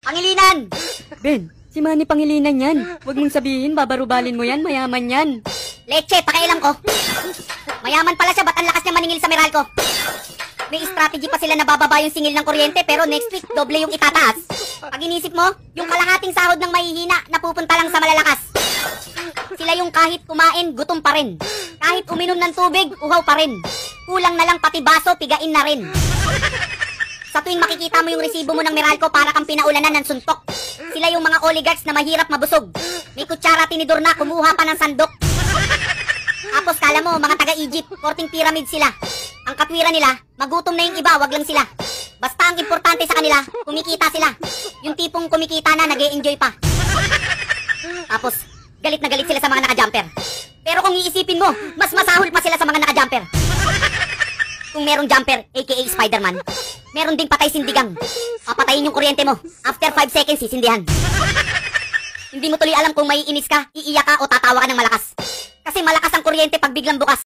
Pangilinan! Ben, si Manny Pangilinan yan. Huwag mong sabihin, babarubalin mo yan, mayaman yan. Leche, pakialam ko. Mayaman pala siya, ba't ang lakas niya maningil sa Meralco? May strategy pa sila na bababa yung singil ng kuryente, pero next week, doble yung itataas. Pag inisip mo, yung kalahating sahod ng mahihina, napupunta lang sa malalakas. Sila yung kahit kumain, gutom pa rin. Kahit uminom ng tubig, uhaw pa rin. Kulang na lang pati baso, pigain na rin. Sa tuwing makikita mo yung resibo mo ng Meralco, para kang pinaulanan ng suntok. Sila yung mga oligarchs na mahirap mabusog. May kutsara tinidor na, kumuha pa ng sandok. Tapos kala mo, mga taga-Egypt, 14 pyramid sila. Ang katwiran nila, magutom na yung iba, wag lang sila. Basta ang importante sa kanila, kumikita sila. Yung tipong kumikita na, nag-e-enjoy pa. Tapos, galit na galit sila sa mga naka-jumper. Pero kung iisipin mo, mas masahol pa sila sa mga naka-jumper. Kung merong jumper, aka Spider-Man, meron ding patay sindigang. Papatayin yung kuryente mo. After 5 seconds, sisindihan. Hindi mo tuloy alam kung maiinis ka, iiyak ka o tatawa ka ng malakas. Kasi malakas ang kuryente pag biglang bukas.